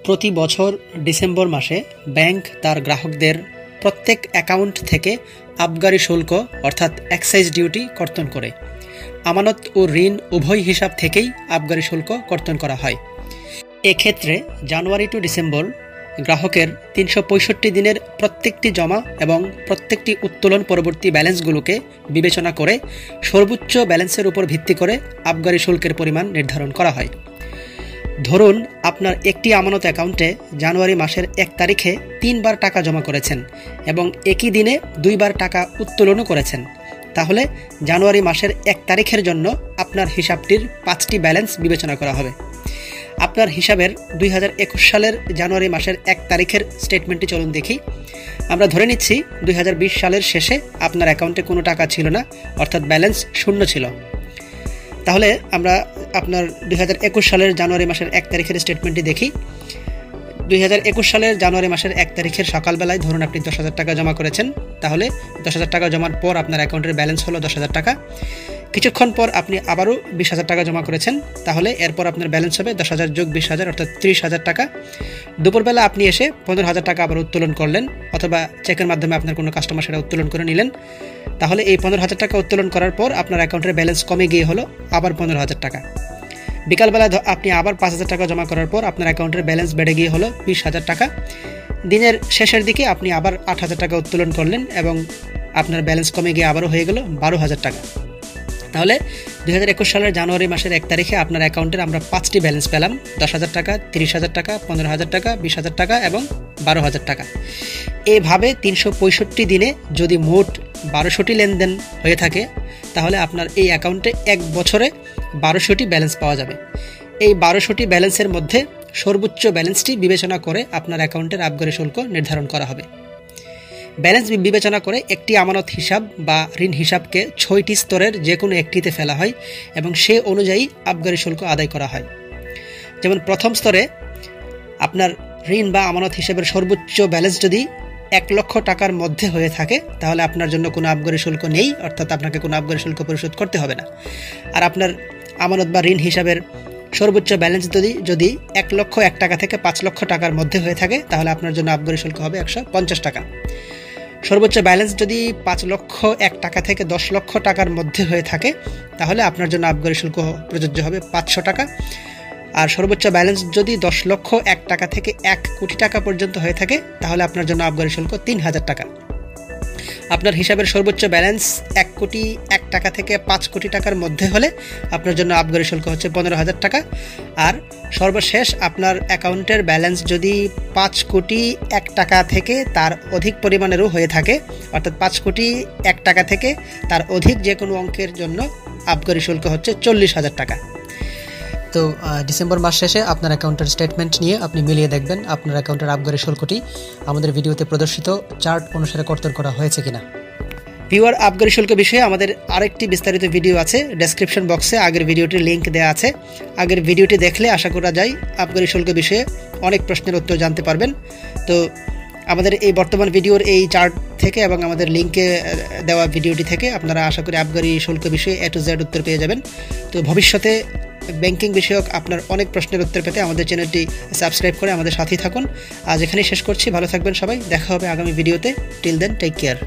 প্রতি বছর ডিসেম্বর মাসে ব্যাংক তার গ্রাহকদের প্রত্যেক অ্যাকাউন্ট থেকে আবগারি শুল্ক অর্থাৎ এক্সাইজ ডিউটি কর্তন করে। আমানত ও ঋণ উভয় হিসাব থেকেই আবগারি শুল্ক কর্তন করা হয়। এক্ষেত্রে জানুয়ারি টু ডিসেম্বর গ্রাহকের ৩৬৫ দিনের প্রত্যেকটি জমা এবং প্রত্যেকটি উত্তোলন পরবর্তী ব্যালেন্সগুলোকে বিবেচনা করে সর্বোচ্চ ব্যালেন্সের উপর ভিত্তি করে আবগারি শুল্কের পরিমাণ নির্ধারণ করা হয়। ধরুন আপনার একটি আমানত অ্যাকাউন্টে জানুয়ারি মাসের ১ তারিখে ৩ বার টাকা জমা করেছেন এবং একই দিনে ২ বার টাকা উত্তোলনও করেছেন, তাহলে জানুয়ারি মাসের ১ তারিখের জন্য আপনার হিসাবটির ৫টি ব্যালেন্স বিবেচনা করা হবে। আপনার হিসাবের ২০২১ সালের জানুয়ারি মাসের ১ তারিখের স্টেটমেন্টটি চলুন দেখি। আমরা ধরে নিচ্ছি ২০২০ সালের শেষে আপনার অ্যাকাউন্টে কোনো টাকা ছিল না, অর্থাৎ ব্যালেন্স শূন্য ছিল। তাহলে আমরা আপনার ২০২১ সালের জানুয়ারি মাসের ১ তারিখের স্টেটমেন্টটি দেখি। ২০২১ সালের জানুয়ারি মাসের ১ তারিখের সকালবেলায় ধরুন আপনি ১০,০০০ টাকা জমা করেছেন, তাহলে ১০,০০০ টাকা জমার পর আপনার অ্যাকাউন্টের ব্যালেন্স হলো ১০,০০০ টাকা। কিছুক্ষণ পর আপনি আবারও ২০,০০০ টাকা জমা করেছেন, তাহলে এরপর আপনার ব্যালেন্স হবে ১০,০০০ যোগ ২০,০০০ অর্থাৎ ৩০,০০০ টাকা। দুপুরবেলা আপনি এসে ১৫,০০০ টাকা আবার উত্তোলন করলেন, অথবা চেকের মাধ্যমে আপনার কোনো কাস্টমার সেটা উত্তোলন করে নিলেন। তাহলে এই ১৫,০০০ টাকা উত্তোলন করার পর আপনার অ্যাকাউন্টের ব্যালেন্স কমে গিয়ে হলো আবার ১৫,০০০ টাকা। বিকালবেলা আপনি আবার ৫,০০০ টাকা জমা করার পর আপনার অ্যাকাউন্টের ব্যালেন্স বেড়ে গিয়ে হলো ২০,০০০ টাকা। দিনের শেষের দিকে আপনি আবার ৮,০০০ টাকা উত্তোলন করলেন এবং আপনার ব্যালেন্স কমে গিয়ে আবারও হয়ে গেল ১২,০০০ টাকা। তাহলে ২০২১ সালের জানুয়ারি মাসের ১ তারিখে আপনার অ্যাকাউন্টের আমরা ৫টি ব্যালেন্স পেলাম: ১০,০০০ টাকা, ৩০,০০০ টাকা, ১৫,০০০ টাকা, ২০,০০০ টাকা এবং ১২,০০০ টাকা। এভাবে ৩৬৫ দিনে যদি মোট ১২০০টি লেনদেন হয়ে থাকে, তাহলে আপনার এই অ্যাকাউন্টে ১ বছরে ১২০০টি ব্যালেন্স পাওয়া যাবে। এই ১২০০টি ব্যালেন্সের মধ্যে সর্বোচ্চ ব্যালেন্সটি বিবেচনা করে আপনার অ্যাকাউন্টের আবগারি শুল্ক নির্ধারণ করা হবে। ব্যালেন্স বিবেচনা করে একটি আমানত হিসাব বা ঋণ হিসাবকে ৬টি স্তরের যে কোনো একটিতে ফেলা হয় এবং সে অনুযায়ী আবগারি শুল্ক আদায় করা হয়। যেমন প্রথম স্তরে আপনার ঋণ বা আমানত হিসাবের সর্বোচ্চ ব্যালেন্স যদি ১ লক্ষ টাকার মধ্যে হয়ে থাকে, তাহলে আপনার জন্য কোনো আবগারি শুল্ক নেই, অর্থাৎ আপনাকে কোনো আবগারি শুল্ক পরিশোধ করতে হবে না। আর আপনার আমানত বা ঋণ হিসাবের সর্বোচ্চ ব্যালেন্স যদি ১ লক্ষ ১ টাকা থেকে ৫ লক্ষ টাকার মধ্যে হয়ে থাকে, তাহলে আপনার জন্য আবগারি শুল্ক হবে ১৫০ টাকা। সর্বোচ্চ ব্যালেন্স যদি ৫ লক্ষ ১ টাকা থেকে ১০ লক্ষ টাকার মধ্যে হয়ে থাকে, তাহলে আপনার জন্য আবগারি শুল্ক প্রযোজ্য হবে ৫০০ টাকা। আর সর্বোচ্চ ব্যালেন্স যদি ১০ লক্ষ ১ টাকা থেকে ১ কোটি টাকা পর্যন্ত হয়ে থাকে, তাহলে আপনার জন্য আবগারি শুল্ক ৩,০০০ টাকা। আপনার হিসাবের সর্বোচ্চ ব্যালেন্স ১ কোটি ১ টাকা থেকে ৫ কোটি টাকার মধ্যে হলে আপনার জন্য আবগারি শুল্ক হচ্ছে ১৫,০০০ টাকা। আর সর্বশেষ আপনার অ্যাকাউন্টের ব্যালেন্স যদি ৫ কোটি ১ টাকা থেকে তার অধিক পরিমাণেরও হয়ে থাকে, অর্থাৎ ৫ কোটি ১ টাকা থেকে তার অধিক যে কোনো অঙ্কের জন্য আবগারি শুল্ক হচ্ছে ৪০,০০০ টাকা। তো ডিসেম্বর মাস শেষে আপনার অ্যাকাউন্টের স্টেটমেন্ট নিয়ে আপনি মিলিয়ে দেখবেন আপনার অ্যাকাউন্টের আবগারি শুল্কটি আমাদের ভিডিওতে প্রদর্শিত চার্ট অনুসারে কর্তন করা হয়েছে কিনা। ভিউয়ার, আবগারি শুল্ক বিষয়ে আমাদের আরেকটি বিস্তারিত ভিডিও আছে, ডেসক্রিপশন বক্সে আগের ভিডিওটির লিঙ্ক দেওয়া আছে। আগের ভিডিওটি দেখলে আশা করা যায় আবগারি শুল্ক বিষয়ে অনেক প্রশ্নের উত্তর জানতে পারবেন। তো আমাদের এই বর্তমান ভিডিওর এই চার্ট থেকে এবং আমাদের লিঙ্কে দেওয়া ভিডিওটি থেকে আপনারা আশা করি আবগারি শুল্ক বিষয়ে A to Z উত্তর পেয়ে যাবেন। তো ভবিষ্যতে ব্যাংকিং বিষয়ক আপনার অনেক প্রশ্নের উত্তর পেতে আমাদের চ্যানেলটি সাবস্ক্রাইব করে আমাদের সাথেই থাকুন। আজ এখানেই শেষ করছি, ভালো থাকবেন সবাই, দেখা হবে আগামী ভিডিওতে। Till then, take care.